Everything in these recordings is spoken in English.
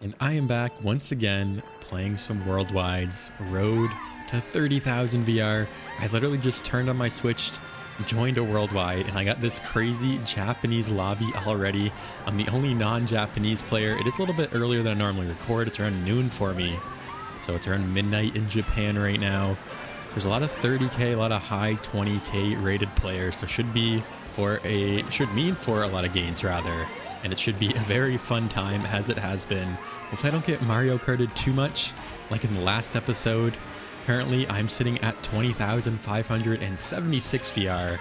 And I am back once again playing some Worldwide's Road to 30,000 VR. I literally just turned on my Switch, joined a Worldwide, and I got this crazy Japanese lobby already. I'm the only non-Japanese player. It is a little bit earlier than I normally record. It's around noon for me. So it's around midnight in Japan right now. There's a lot of 30k, a lot of high 20k rated players, so should mean for a lot of gains rather. And it should be a very fun time, as it has been. Hopefully I don't get Mario Karted too much, like in the last episode. Currently, I'm sitting at 20,576 VR.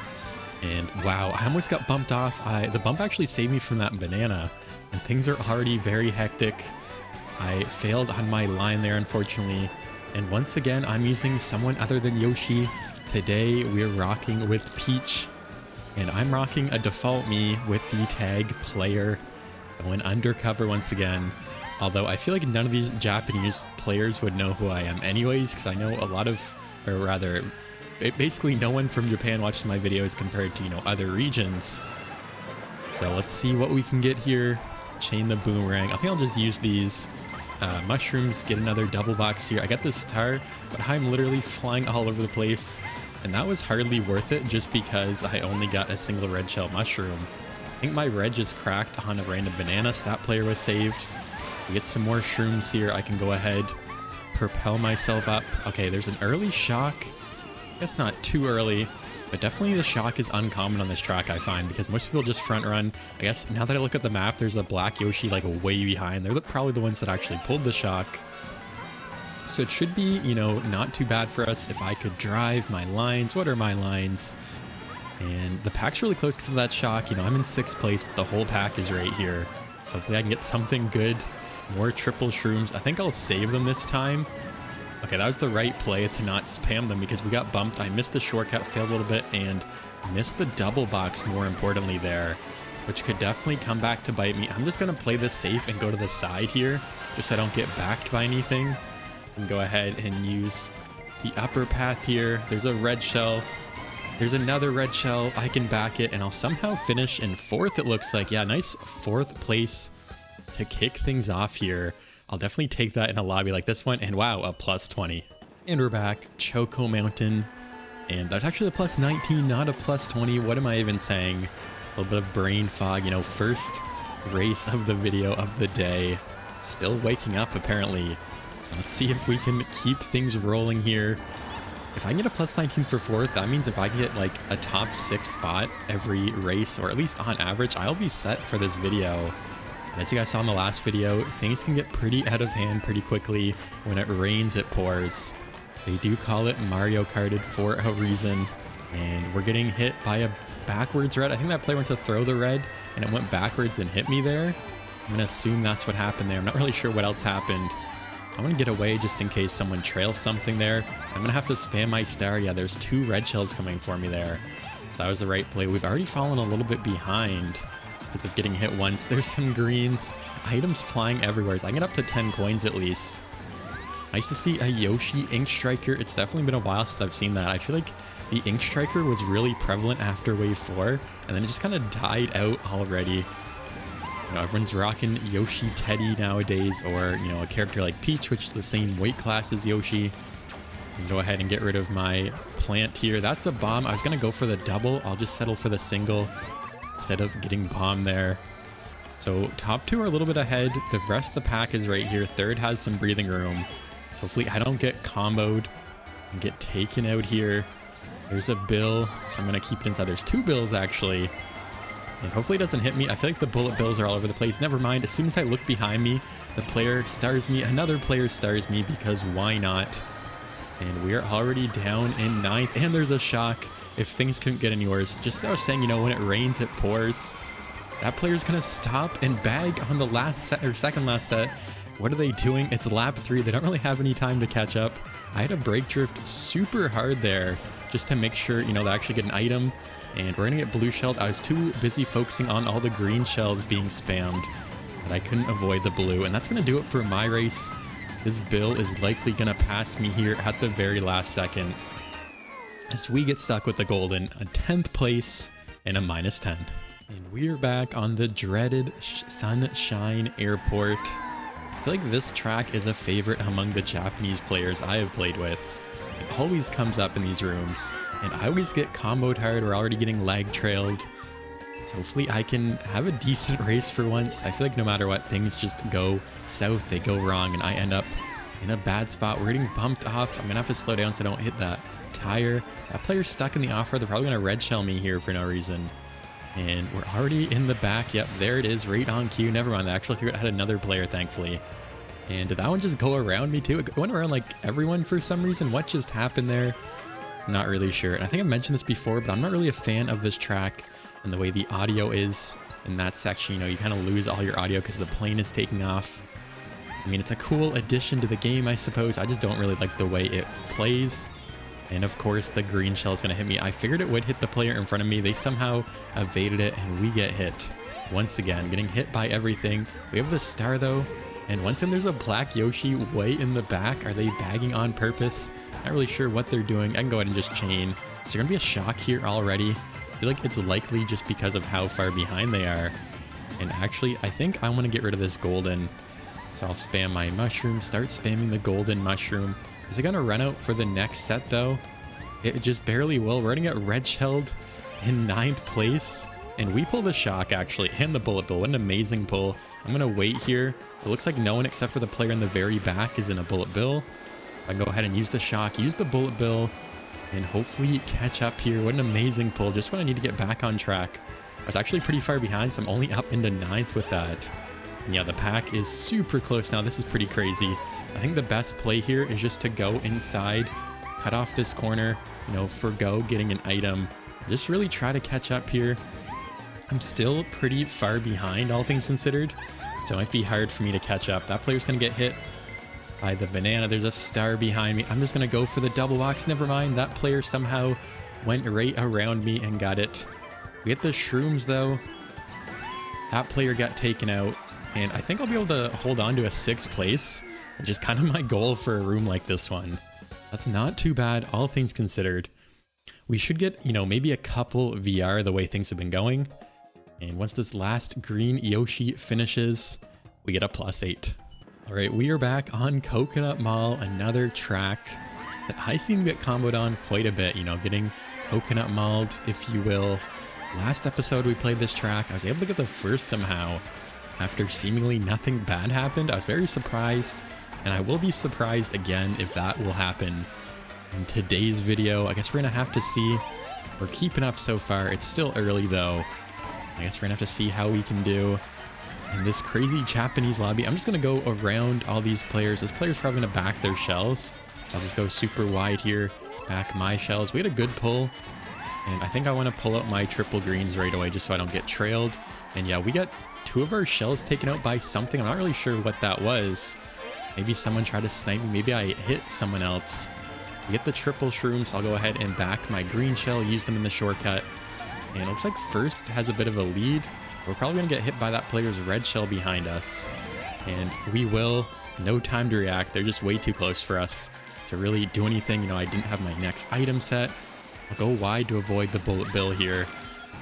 And wow, I almost got bumped off. The bump actually saved me from that banana, and things are already very hectic. I failed on my line there, unfortunately. And once again, I'm using someone other than Yoshi. Today, we're rocking with Peach. And I'm rocking a default me with the tag player. I went undercover once again. Although I feel like none of these Japanese players would know who I am anyways, because I know a lot of, or rather, basically no one from Japan watches my videos compared to, other regions. So let's see what we can get here. Chain the boomerang. I think I'll just use these mushrooms, get another double box here. I got this star, but I'm literally flying all over the place. And that was hardly worth it just because I only got a single red shell mushroom. I think my red just cracked on a random banana, so that player was saved. We get some more shrooms here. I can go ahead, propel myself up. Okay, there's an early shock. I guess not too early, but definitely the shock is uncommon on this track, I find, because most people just front run. I guess now that I look at the map, there's a black Yoshi like way behind. They're probably the ones that actually pulled the shock. So it should be, not too bad for us if I could drive my lines. What are my lines? And the pack's really close because of that shock. I'm in 6th place, but the whole pack is right here. So hopefully I can get something good. More triple shrooms. I think I'll save them this time. Okay, that was the right play to not spam them because we got bumped. I missed the shortcut, failed a little bit, and missed the double box more importantly there, which could definitely come back to bite me. I'm just going to play this safe and go to the side here, just so I don't get backed by anything. And go ahead and use the upper path here. There's a red shell. There's another red shell. I can back it, and I'll somehow finish in 4th, it looks like. Yeah, nice 4th place to kick things off here. I'll definitely take that in a lobby like this one. And wow, a plus 20. And we're back. Choco Mountain. And that's actually a plus 19, not a plus 20. What am I even saying? A little bit of brain fog. First race of the video of the day. Still waking up, apparently. Let's see if we can keep things rolling here. If I can get a plus 19 for 4th, that means if I can get like a top 6 spot every race, or at least on average, I'll be set for this video. And as you guys saw in the last video, things can get pretty out of hand pretty quickly. When it rains, it pours. They do call it Mario Karted for a reason. And we're getting hit by a backwards red. I think that player went to throw the red, and it went backwards and hit me there. I'm going to assume that's what happened there. I'm not really sure what else happened. I'm going to get away just in case someone trails something there. I'm going to have to spam my star. Yeah, there's 2 red shells coming for me there. So that was the right play. We've already fallen a little bit behind because of getting hit once. There's some greens. Items flying everywhere. So I can get up to 10 coins at least. Nice to see a Yoshi Ink Striker. It's definitely been a while since I've seen that. I feel like the Ink Striker was really prevalent after Wave 4, and then it just kind of died out already. Everyone's rocking Yoshi Teddy nowadays, or, a character like Peach, which is the same weight class as Yoshi. Go ahead and get rid of my plant here. That's a bomb. I was going to go for the double. I'll just settle for the single instead of getting bombed there. So top 2 are a little bit ahead. The rest of the pack is right here. 3rd has some breathing room. So hopefully I don't get comboed and get taken out here. There's a bill, so I'm going to keep it inside. There's 2 bills, actually. And hopefully it doesn't hit me. I feel like the bullet bills are all over the place. Never mind. As soon as I look behind me, the player stars me. Another player stars me, because why not? And we're already down in 9th. And there's a shock. If things couldn't get any worse. Just as I was saying, when it rains, it pours. That player's going to stop and bag on the last set, or second last set. What are they doing? It's lap 3. They don't really have any time to catch up. I had to brake drift super hard there just to make sure, they actually get an item. And we're going to get blue shelled. I was too busy focusing on all the green shells being spammed that I couldn't avoid the blue. And that's going to do it for my race. This bill is likely going to pass me here at the very last second, as we get stuck with the golden, a 10th place and a minus 10. And we're back on the dreaded Sunshine Airport. I feel like this track is a favorite among the Japanese players I have played with. It always comes up in these rooms, and I always get comboed hard. We're already getting lag trailed. So hopefully I can have a decent race for once. I feel like no matter what, things just go south, they go wrong, and I end up in a bad spot. We're getting bumped off. I'm gonna have to slow down so I don't hit that tire. That player's stuck in the off-road. They're probably gonna red shell me here for no reason. And we're already in the back. Yep, there it is, right on cue. Never mind, I actually had another player, thankfully. And did that one just go around me too? It went around like everyone for some reason. What just happened there? Not really sure. And I think I've mentioned this before, but I'm not really a fan of this track and the way the audio is in that section. You know, you kind of lose all your audio because the plane is taking off. I mean, it's a cool addition to the game, I suppose. I just don't really like the way it plays. And of course, the green shell is going to hit me. I figured it would hit the player in front of me. They somehow evaded it, and we get hit. Once again, getting hit by everything. We have the star, though. And once again, there's a black Yoshi way in the back. Are they bagging on purpose? Not really sure what they're doing. I can go ahead and just chain. Is there going to be a shock here already? I feel like it's likely just because of how far behind they are. And actually, I think I want to get rid of this golden. So I'll spam my mushroom, start spamming the golden mushroom. Is it going to run out for the next set, though? It just barely will. We're running at red shelled in 9th place. And we pull the shock, actually, and the bullet bill. What an amazing pull. I'm going to wait here. It looks like no one except for the player in the very back is in a bullet bill. I can go ahead and use the shock, use the bullet bill, and hopefully catch up here. What an amazing pull. Just when I need to get back on track. I was actually pretty far behind, so I'm only up into 9th with that. And yeah, the pack is super close now. This is pretty crazy. I think the best play here is just to go inside, cut off this corner, you know, forgo getting an item. Just really try to catch up here. I'm still pretty far behind, all things considered, so it might be hard for me to catch up. That player's going to get hit by the banana. There's a star behind me. I'm just going to go for the double box. Never mind. That player somehow went right around me and got it. We hit the shrooms, though. That player got taken out, and I think I'll be able to hold on to a 6th place, which is kind of my goal for a room like this one. That's not too bad, all things considered. We should get, you know, maybe a couple VR the way things have been going. And once this last green Yoshi finishes, we get a +8. All right, we are back on Coconut Mall, another track that I seem to get comboed on quite a bit, you know, getting coconut mauled, if you will. Last episode we played this track, I was able to get the first somehow after seemingly nothing bad happened. I was very surprised, and I will be surprised again if that will happen in today's video. I guess we're gonna have to see. We're keeping up so far. It's still early though. I guess we're gonna have to see how we can do in this crazy Japanese lobby. I'm just gonna go around all these players. This player's probably gonna back their shells, so I'll just go super wide here, back my shells. We had a good pull, and I think I want to pull out my triple greens right away just so I don't get trailed. And yeah, we got 2 of our shells taken out by something. I'm not really sure what that was. Maybe someone tried to snipe me. Maybe I hit someone else. We get the triple shrooms. I'll go ahead and back my green shell, use them in the shortcut. And it looks like first has a bit of a lead. We're probably going to get hit by that player's red shell behind us. And we will. No time to react. They're just way too close for us to really do anything. You know, I didn't have my next item set. I'll go wide to avoid the bullet bill here.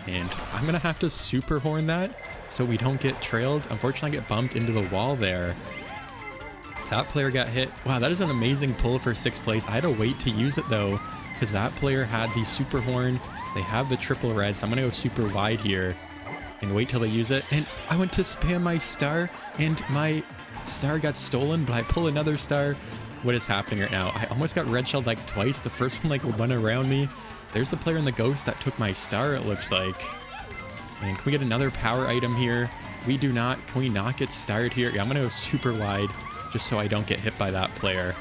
And I'm going to have to super horn that so we don't get trailed. Unfortunately, I get bumped into the wall there. That player got hit. Wow, that is an amazing pull for 6th place. I had to wait to use it though, because that player had the super horn. They have the triple red, so I'm gonna go super wide here and wait till they use it. And I went to spam my star, and my star got stolen, but I pull another star. What is happening right now? I almost got red shelled like twice. The first one like went around me. There's the player in the ghost that took my star, it looks like. And can we get another power item here? We do not. Can we not get starred here? Yeah, I'm gonna go super wide just so I don't get hit by that player.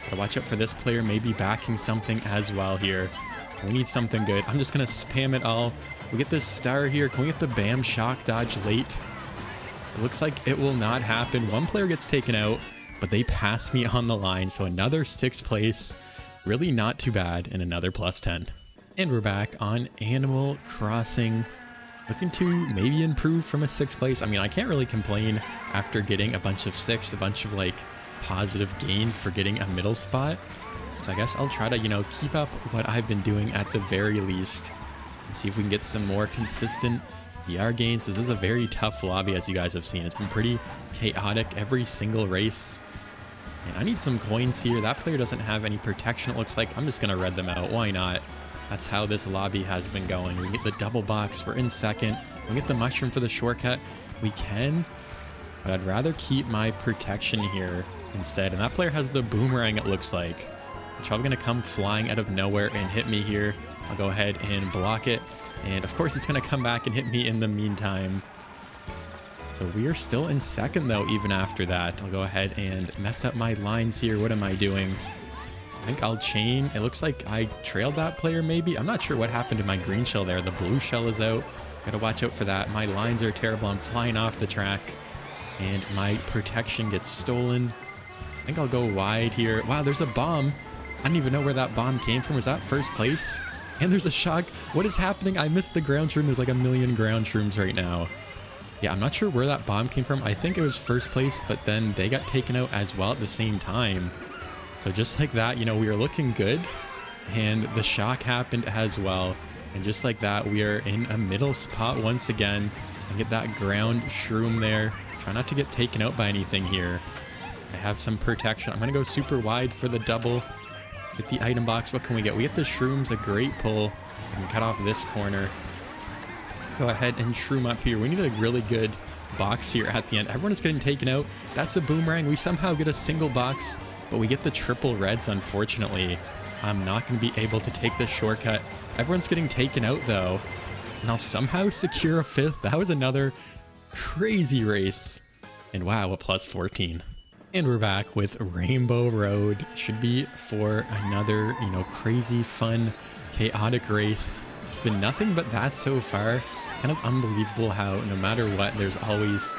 Gotta watch out for this player maybe backing something as well here. We need something good. I'm just gonna spam it all. We get this star here. Can we get the bam shock dodge late? It looks like it will not happen. One player gets taken out, but they pass me on the line. So another 6th place. Really not too bad, and another +10. And we're back on Animal Crossing. Looking to maybe improve from a 6th place. I mean, I can't really complain after getting a bunch of 6, a bunch of like positive gains for getting a middle spot. So I guess I'll try to, you know, keep up what I've been doing at the very least and see if we can get some more consistent VR gains. This is a very tough lobby, as you guys have seen. It's been pretty chaotic every single race. And I need some coins here. That player doesn't have any protection, it looks like. I'm just going to red them out. Why not? That's how this lobby has been going. We get the double box. We're in second. We get the mushroom for the shortcut. We can, but I'd rather keep my protection here instead. And that player has the boomerang, it looks like. It's probably going to come flying out of nowhere and hit me here. I'll go ahead and block it. And of course, it's going to come back and hit me in the meantime. So we are still in second, though, even after that. I'll go ahead and mess up my lines here. What am I doing? I think I'll chain. It looks like I trailed that player, maybe. I'm not sure what happened to my green shell there. The blue shell is out. Gotta watch out for that. My lines are terrible. I'm flying off the track. And my protection gets stolen. I think I'll go wide here. Wow, there's a bomb. I don't even know where that bomb came from. Was that first place? And there's a shock. What is happening? I missed the ground shroom. There's like a million ground shrooms right now. Yeah, I'm not sure where that bomb came from. I think it was first place, but then they got taken out as well at the same time. So just like that, you know, we were looking good. And the shock happened as well. And just like that, we are in a middle spot once again. And get that ground shroom there. Try not to get taken out by anything here. I have some protection. I'm going to go super wide for the double. Get the item box. What can we get? We get the shrooms, a great pull. And cut off this corner. Go ahead and shroom up here. We need a really good box here at the end. Everyone is getting taken out. That's a boomerang. We somehow get a single box, but we get the triple reds, unfortunately. I'm not going to be able to take this shortcut. Everyone's getting taken out, though. And I'll somehow secure a fifth. That was another crazy race. And wow, a plus 14. And we're back with Rainbow Road. Should be for another, you know, crazy, fun, chaotic race. It's been nothing but that so far. Kind of unbelievable how no matter what, there's always,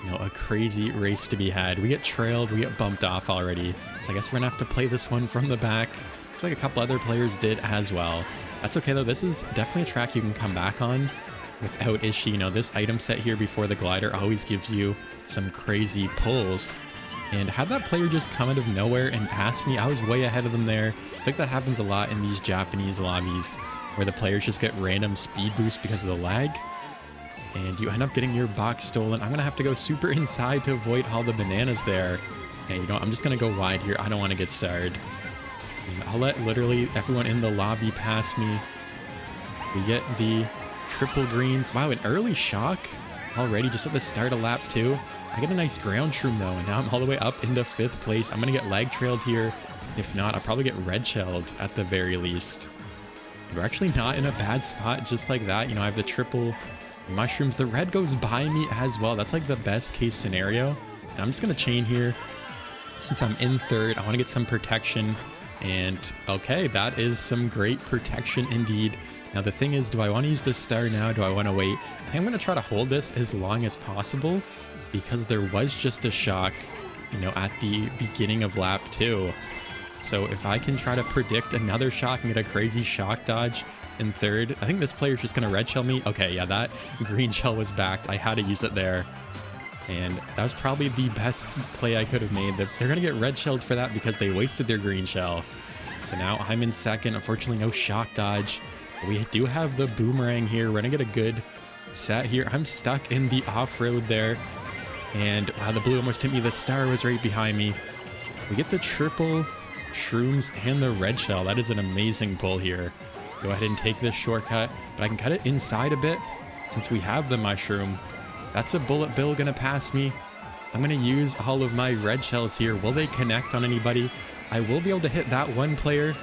you know, a crazy race to be had. We get trailed, we get bumped off already. So I guess we're gonna have to play this one from the back. Looks like a couple other players did as well. That's okay though. This is definitely a track you can come back on without issue. You know, this item set here before the glider always gives you some crazy pulls. And had that player just come out of nowhere and pass me, I was way ahead of them there. I think that happens a lot in these Japanese lobbies, where the players just get random speed boosts because of the lag. And you end up getting your box stolen. I'm going to have to go super inside to avoid all the bananas there. And you know, I'm just going to go wide here. I don't want to get starred. And I'll let literally everyone in the lobby pass me. We get the triple greens. Wow, an early shock already just at the start of lap 2. I get a nice ground shroom though, and now I'm all the way up into 5th place. I'm going to get lag trailed here. If not, I'll probably get red shelled at the very least. We're actually not in a bad spot just like that. You know, I have the triple mushrooms. The red goes by me as well. That's like the best case scenario. And I'm just going to chain here. Since I'm in 3rd, I want to get some protection. And okay, that is some great protection indeed. Now the thing is, do I want to use the star now? Do I want to wait? I think I'm going to try to hold this as long as possible because there was just a shock, you know, at the beginning of lap 2. So if I can try to predict another shock and get a crazy shock dodge in 3rd, I think this player's just going to red shell me. Okay, yeah, that green shell was backed. I had to use it there. And that was probably the best play I could have made. They're going to get red shelled for that because they wasted their green shell. So now I'm in 2nd. Unfortunately, no shock dodge. We do have the boomerang here. We're going to get a good set here. I'm stuck in the off-road there. And wow, the blue almost hit me. The star was right behind me. We get the triple shrooms and the red shell. That is an amazing pull here. Go ahead and take this shortcut, but I can cut it inside a bit since we have the mushroom. That's a bullet bill gonna pass me. I'm gonna use all of my red shells here. Will they connect on anybody? I will be able to hit that one player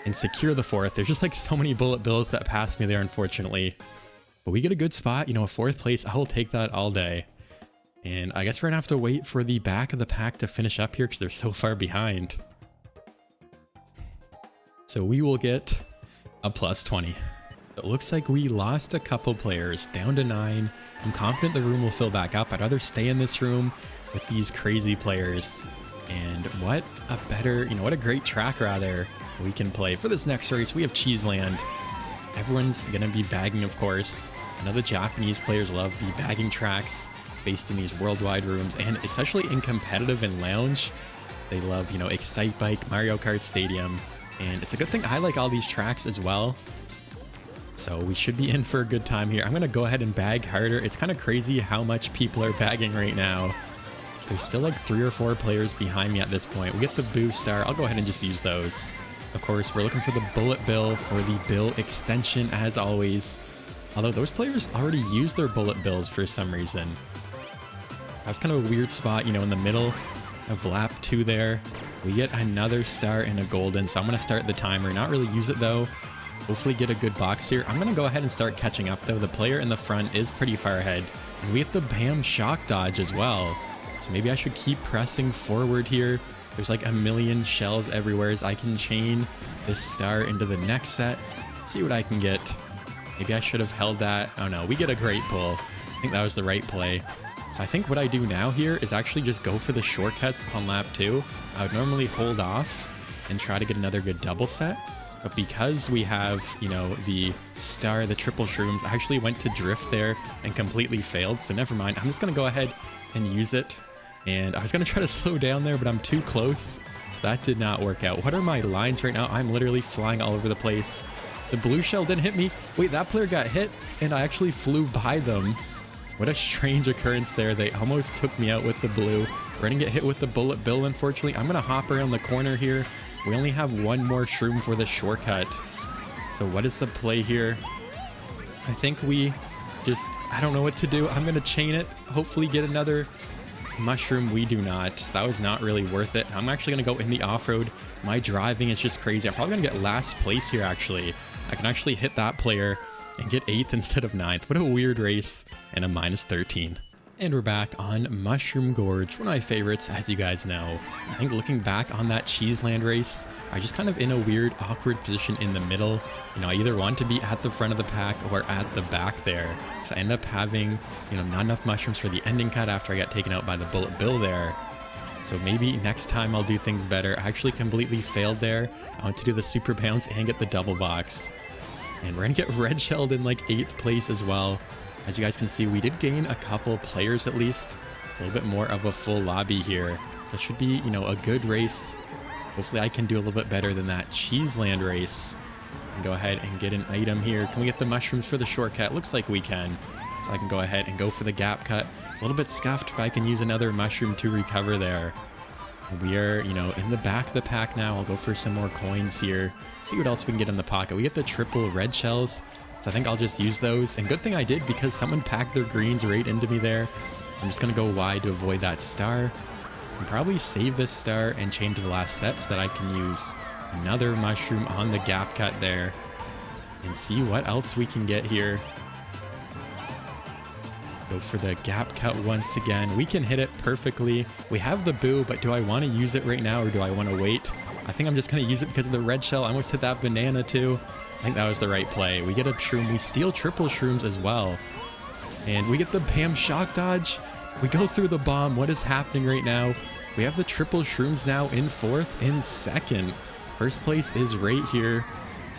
and secure the 4th. There's just like so many bullet bills that pass me there, unfortunately. But we get a good spot, you know, a 4th place. I will take that all day. And I guess we're gonna have to wait for the back of the pack to finish up here because they're so far behind. So we will get a plus 20. It looks like we lost a couple players, down to 9. I'm confident the room will fill back up. I'd rather stay in this room with these crazy players. And what a better, you know, what a great track rather we can play. For this next race, we have Cheeseland. Everyone's gonna be bagging, of course. I know the Japanese players love the bagging tracks based in these worldwide rooms, and especially in competitive and lounge. They love, you know, Excite Bike, Mario Kart Stadium. And it's a good thing I like all these tracks as well. So we should be in for a good time here. I'm going to go ahead and bag harder. It's kind of crazy how much people are bagging right now. There's still like 3 or 4 players behind me at this point. We get the boo star. I'll go ahead and just use those. Of course, we're looking for the bullet bill for the bill extension as always. Although those players already used their bullet bills for some reason. That was kind of a weird spot, you know, in the middle of lap 2 there. We get another star and a golden, so I'm going to start the timer. Not really use it though. Hopefully get a good box here. I'm going to go ahead and start catching up though. The player in the front is pretty far ahead. And we get the bam shock dodge as well. So maybe I should keep pressing forward here. There's like a million shells everywhere as I can chain this star into the next set. See what I can get. Maybe I should have held that. Oh no, we get a great pull. I think that was the right play. So I think what I do now here is actually just go for the shortcuts on lap 2. I would normally hold off and try to get another good double set. But because we have, you know, the star, the triple shrooms, I actually went to drift there and completely failed. So never mind. I'm just going to go ahead and use it. And I was going to try to slow down there, but I'm too close. So that did not work out. What are my lines right now? I'm literally flying all over the place. The blue shell didn't hit me. Wait, that player got hit and I actually flew by them. What a strange occurrence there. They almost took me out with the blue. We're going to get hit with the bullet bill, unfortunately. I'm going to hop around the corner here. We only have 1 more shroom for the shortcut. So what is the play here? I think we just, I don't know what to do. I'm going to chain it. Hopefully get another mushroom. We do not. So that was not really worth it. I'm actually going to go in the off-road. My driving is just crazy. I'm probably going to get last place here, actually. I can actually hit that player and get 8th instead of 9th. What a weird race, and a -13. And we're back on Mushroom Gorge, one of my favorites, as you guys know. I think looking back on that Cheeseland race, I just kind of in a weird, awkward position in the middle. You know, I either want to be at the front of the pack or at the back there. So I end up having, you know, not enough mushrooms for the ending cut after I got taken out by the bullet bill there. So maybe next time I'll do things better. I actually completely failed there. I want to do the super bounce and get the double box. And we're going to get red shelled in like 8th place as well. As you guys can see, we did gain a couple players at least. A little bit more of a full lobby here. So it should be, you know, a good race. Hopefully I can do a little bit better than that Cheeseland race. And go ahead and get an item here. Can we get the mushrooms for the shortcut? Looks like we can. So I can go ahead and go for the gap cut. A little bit scuffed, but I can use another mushroom to recover there. We are, you know, in the back of the pack now. I'll go for some more coins here. See what else we can get in the pocket. We get the triple red shells. So I think I'll just use those. And good thing I did because someone packed their greens right into me there. I'm just going to go wide to avoid that star. And probably save this star and chain to the last set so that I can use another mushroom on the gap cut there. And see what else we can get here. Go for the gap cut once again. We can hit it perfectly. We have the boo, but do I want to use it right now or do I want to wait? I think I'm just going to use it because of the red shell. I almost hit that banana too. I think that was the right play. We get a shroom. We steal triple shrooms as well. And we get the bam shock dodge. We go through the bomb. What is happening right now? We have the triple shrooms now in 4th and 2nd. First place is right here.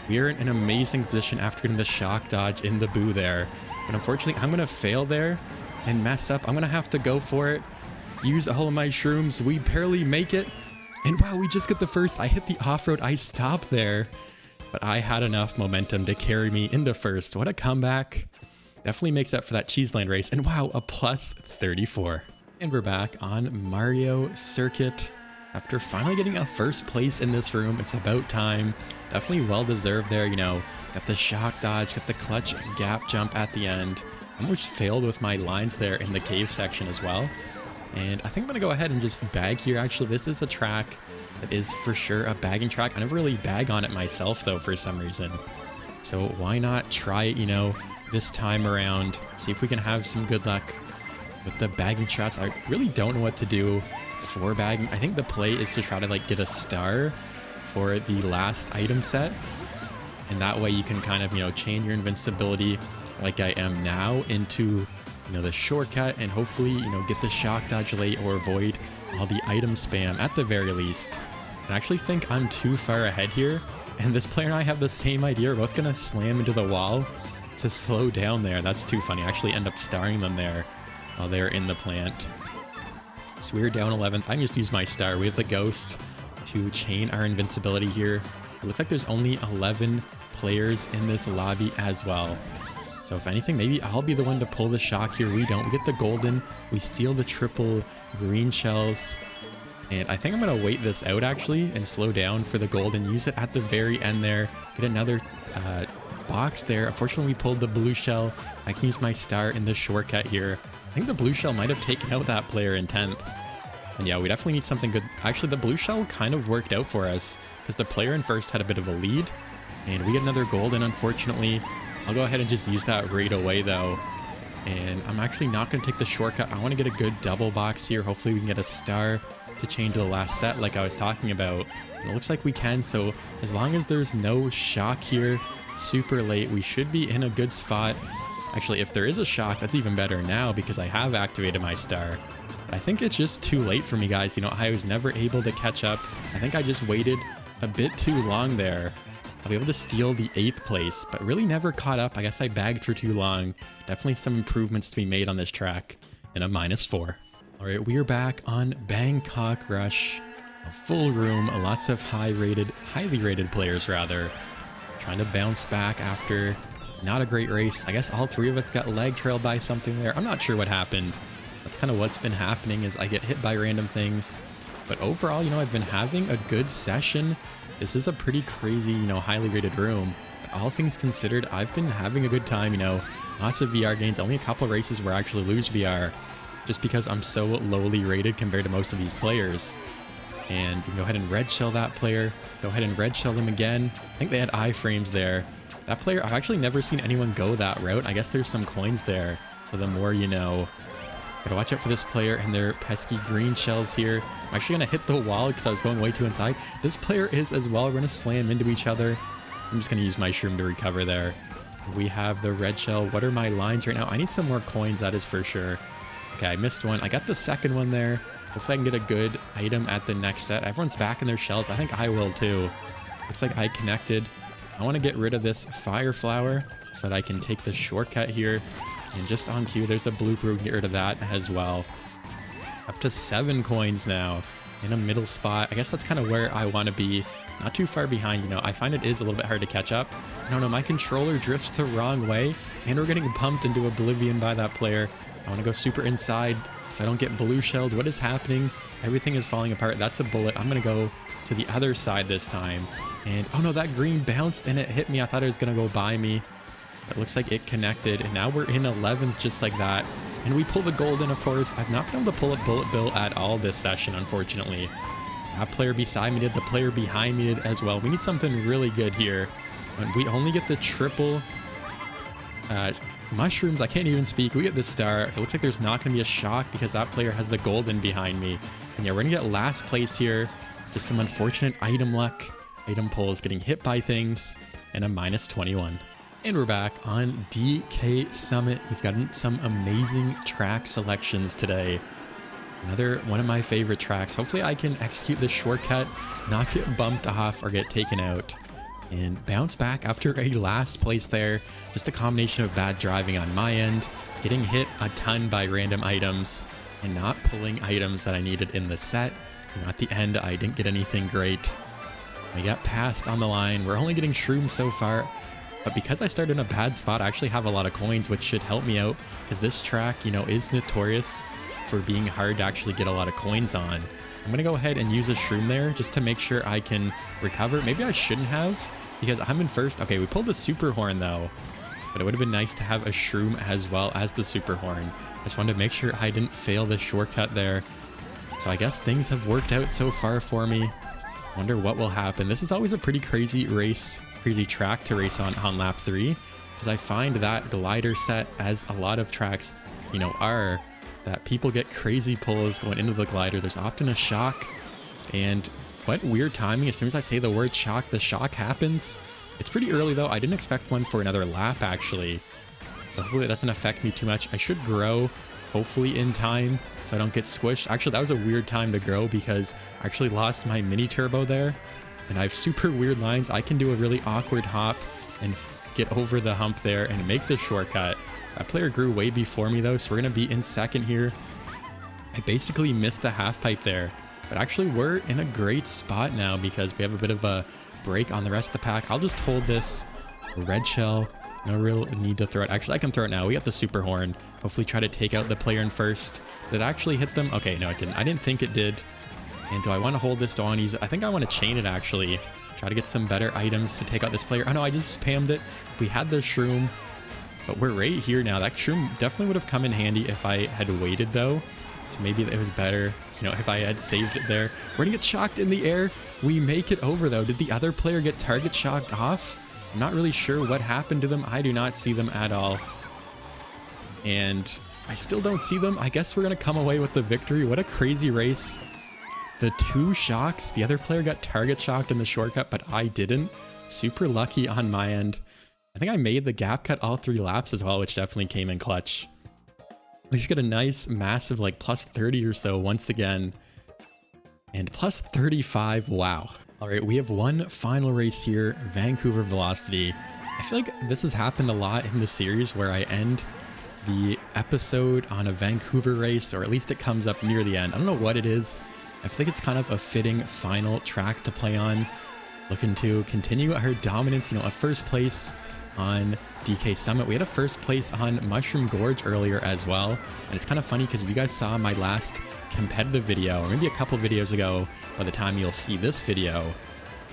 We are in an amazing position after getting the shock dodge in the boo there. But unfortunately, I'm going to fail there and mess up. I'm going to have to go for it. Use all of my shrooms. We barely make it. And wow, we just get the first. I hit the off-road. I stopped there. But I had enough momentum to carry me into first. What a comeback. Definitely makes up for that Cheeseland race. And wow, a +34. And we're back on Mario Circuit. After finally getting a first place in this room, it's about time. Definitely well deserved there, you know. Got the shock dodge, got the clutch gap jump at the end. Almost failed with my lines there in the cave section as well. And I think I'm going to go ahead and just bag here. Actually, this is a track that is for sure a bagging track. I never really bag on it myself though for some reason. So why not try it, you know, this time around. See if we can have some good luck with the bagging shots. I really don't know what to do for bagging. I think the play is to try to like get a star for the last item set. And that way you can kind of, you know, chain your invincibility like I am now into, you know, the shortcut and hopefully, you know, get the shock dodge late or avoid all the item spam at the very least. And I actually think I'm too far ahead here. And this player and I have the same idea. We're both going to slam into the wall to slow down there. That's too funny. I actually end up starring them there while they're in the plant. So we're down 11th. I'm just use my star. We have the ghost to chain our invincibility here. It looks like there's only 11 players in this lobby as well. So if anything, maybe I'll be the one to pull the shock here. We don't. We get the golden. We steal the triple green shells. And I think I'm going to wait this out actually and slow down for the gold and use it at the very end there. Get another box there. Unfortunately, we pulled the blue shell. I can use my star in the shortcut here. I think the blue shell might have taken out that player in 10th. And yeah, we definitely need something good. Actually, the blue shell kind of worked out for us because the player in first had a bit of a lead. And we get another golden, unfortunately. I'll go ahead and just use that right away though. And I'm actually not going to take the shortcut. I want to get a good double box here. Hopefully we can get a star to change to the last set like I was talking about. And it looks like we can, so as long as there's no shock here super late, we should be in a good spot. Actually, if there is a shock, that's even better now because I have activated my star. But I think it's just too late for me, guys. You know, I was never able to catch up. I think I just waited a bit too long there. I'll be able to steal the 8th place, but really never caught up. I guess I bagged for too long. Definitely some improvements to be made on this track, and a -4. All right, we are back on Bangkok Rush. A full room, lots of highly rated players rather. Trying to bounce back after not a great race. I guess all three of us got leg trailed by something there. I'm not sure what happened. That's kind of what's been happening is I get hit by random things. But overall, you know, I've been having a good session. This is a pretty crazy, you know, highly rated room. But all things considered, I've been having a good time, you know. Lots of VR gains, only a couple of races where I actually lose VR. Just because I'm so lowly rated compared to most of these players. And you can go ahead and red shell that player. Go ahead and red shell them again. I think they had iframes there. That player, I've actually never seen anyone go that route. I guess there's some coins there. So the more you know. Gotta watch out for this player and their pesky green shells here. I'm actually gonna hit the wall because I was going way too inside. This player is as well. We're gonna slam into each other. I'm just gonna use my shroom to recover there. We have the red shell. What are my lines right now? I need some more coins, that is for sure. Okay, I missed one. I got the second one there. Hopefully I can get a good item at the next set. Everyone's back in their shells. I think I will too. Looks like I connected. I want to get rid of this fire flower so that I can take the shortcut here. And just on cue, there's a blooper. We can get rid of that as well. Up to 7 coins now in a middle spot. I guess that's kind of where I want to be. Not too far behind, you know. I find it is a little bit hard to catch up. No, my controller drifts the wrong way. And we're getting pumped into oblivion by that player. I want to go super inside so I don't get blue shelled. What is happening? Everything is falling apart. That's a bullet. I'm going to go to the other side this time. And oh no, that green bounced and it hit me. I thought it was going to go by me. It looks like it connected. And now we're in 11th just like that. And we pull the golden, of course. I've not been able to pull a bullet bill at all this session, unfortunately. That player beside me did. The player behind me did as well. We need something really good here. And we only get the triple mushrooms. I can't even speak. We get the star. It looks like there's not going to be a shock because that player has the golden behind me. And yeah, we're going to get last place here. Just some unfortunate item luck. Item pulls, getting hit by things, and a -21. And we're back on DK Summit. We've gotten some amazing track selections today. Another one of my favorite tracks. Hopefully I can execute this shortcut, not get bumped off or get taken out, and bounce back after a last place there. Just a combination of bad driving on my end, getting hit a ton by random items, and not pulling items that I needed in the set. You know, at the end, I didn't get anything great. We got passed on the line. We're only getting shrooms so far. But because I started in a bad spot, I actually have a lot of coins, which should help me out. Because this track, you know, is notorious for being hard to actually get a lot of coins on. I'm going to go ahead and use a shroom there just to make sure I can recover. Maybe I shouldn't have because I'm in first. Okay, we pulled the super horn though. But it would have been nice to have a shroom as well as the super horn. I just wanted to make sure I didn't fail the shortcut there. So I guess things have worked out so far for me. Wonder what will happen. This is always a pretty crazy race, crazy track to race on lap 3. Because I find that glider set, as a lot of tracks, you know, are, that people get crazy pulls going into the glider. There's often a shock, and what weird timing. As soon as I say the word shock, the shock happens. It's pretty early though. I didn't expect one for another lap actually. So hopefully it doesn't affect me too much. I should grow, hopefully in time, so I don't get squished. Actually, that was a weird time to grow because I actually lost my mini turbo there. And I have super weird lines. I can do a really awkward hop and get over the hump there and make the shortcut. That player grew way before me though, so we're going to be in second here. I basically missed the half pipe there. But actually, we're in a great spot now because we have a bit of a break on the rest of the pack. I'll just hold this red shell. No real need to throw it. Actually, I can throw it now. We got the super horn. Hopefully try to take out the player in first. Did it actually hit them? Okay, no, it didn't. I didn't think it did. And do I want to hold this? Do I want to use it? I think I want to chain it, actually. Try to get some better items to take out this player. Oh, no, I just spammed it. We had the shroom, but we're right here now. That shroom definitely would have come in handy if I had waited, though. So maybe it was better, you know, if I had saved it there. We're going to get shocked in the air. We make it over, though. Did the other player get target shocked off? I'm not really sure what happened to them. I do not see them at all. And I still don't see them. I guess we're going to come away with the victory. What a crazy race. The 2 shocks. The other player got target shocked in the shortcut, but I didn't. Super lucky on my end. I think I made the gap cut all 3 laps as well, which definitely came in clutch. We should get a nice, massive, like, plus 30 or so once again. And plus 35. Wow. All right, we have one final race here, Vancouver Velocity. I feel like this has happened a lot in the series where I end the episode on a Vancouver race, or at least it comes up near the end. I don't know what it is. I feel like it's kind of a fitting final track to play on. Looking to continue our dominance, you know, a first place on DK Summit. We had a first place on Mushroom Gorge earlier as well. And it's kind of funny because if you guys saw my last competitive video, or maybe a couple videos ago, by the time you'll see this video,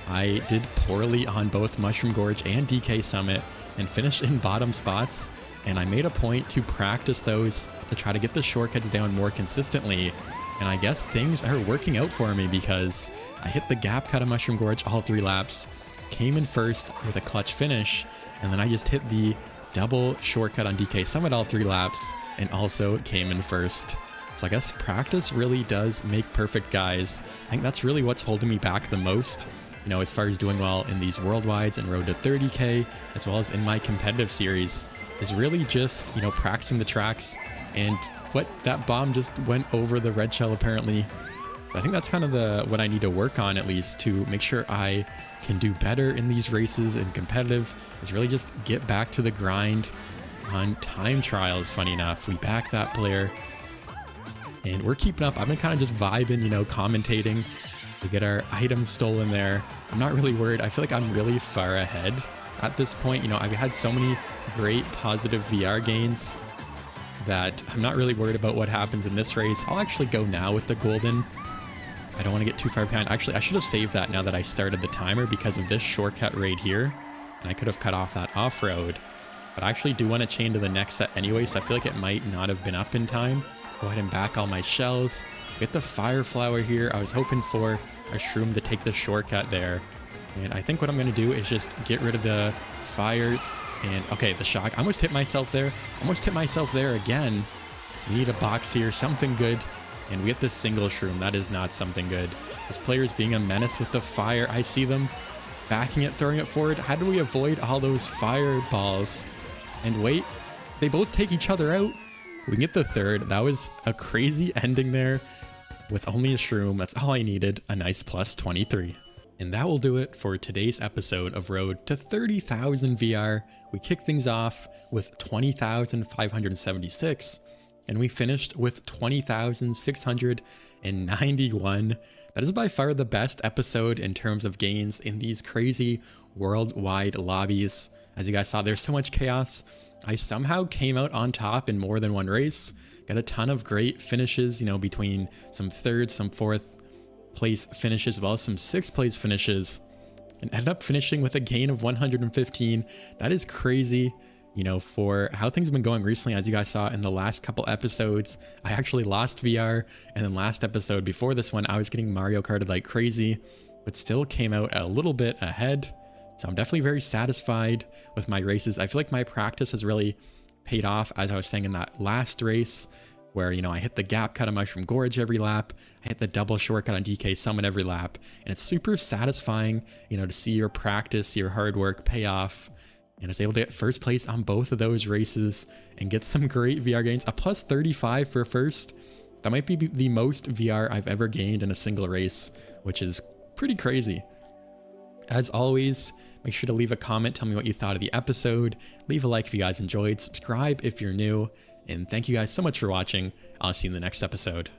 I did poorly on both Mushroom Gorge and DK Summit and finished in bottom spots. And I made a point to practice those to try to get the shortcuts down more consistently. And I guess things are working out for me because I hit the gap cut of Mushroom Gorge all 3 laps, came in first with a clutch finish, and then I just hit the double shortcut on DK Summit all 3 laps and also came in first. So I guess practice really does make perfect, guys. I think that's really what's holding me back the most, you know, as far as doing well in these worldwides and road to 30K, as well as in my competitive series, is really just, you know, practicing the tracks. And what, that bomb just went over the red shell apparently. But I think that's kind of what I need to work on, at least, to make sure I can do better in these races and competitive, is really just get back to the grind on time trials. Funny enough, we back that player and we're keeping up. I've been kind of just vibing, you know, commentating. We get our items stolen there. I'm not really worried. I feel like I'm really far ahead at this point. You know, I've had so many great positive VR gains that I'm not really worried about what happens in this race. I'll actually go now with the golden. I don't want to get too far behind. Actually, I should have saved that now that I started the timer because of this shortcut right here. And I could have cut off that off-road. But I actually do want to chain to the next set anyway, so I feel like it might not have been up in time. Go ahead and back all my shells. Get the fire flower here. I was hoping for a shroom to take the shortcut there. And I think what I'm going to do is just get rid of the fire. And okay, the shock. I almost hit myself there. Almost hit myself there again. We need a box here, something good. And we get this single shroom. That is not something good. This player is being a menace with the fire. I see them backing it, throwing it forward. How do we avoid all those fireballs? And wait, they both take each other out. We can get the third. That was a crazy ending there with only a shroom. That's all I needed. A nice plus 23. And that will do it for today's episode of Road to 30,000 VR. We kicked things off with 20,576. And we finished with 20,691. That is by far the best episode in terms of gains in these crazy worldwide lobbies. As you guys saw, there's so much chaos. I somehow came out on top in more than one race. Got a ton of great finishes, you know, between some third, some fourth place finishes, as well as some sixth place finishes. And ended up finishing with a gain of 115. That is crazy. You know, for how things have been going recently, as you guys saw in the last couple episodes, I actually lost VR, and then last episode before this one, I was getting Mario Karted like crazy, but still came out a little bit ahead. So I'm definitely very satisfied with my races. I feel like my practice has really paid off, as I was saying in that last race, where, you know, I hit the gap cut on Mushroom Gorge every lap, I hit the double shortcut on DK Summit every lap, and it's super satisfying, you know, to see your practice, your hard work pay off. And I was able to get first place on both of those races and get some great VR gains. A plus 35 for first. That might be the most VR I've ever gained in a single race, which is pretty crazy. As always, make sure to leave a comment, tell me what you thought of the episode. Leave a like if you guys enjoyed, subscribe if you're new, and thank you guys so much for watching. I'll see you in the next episode.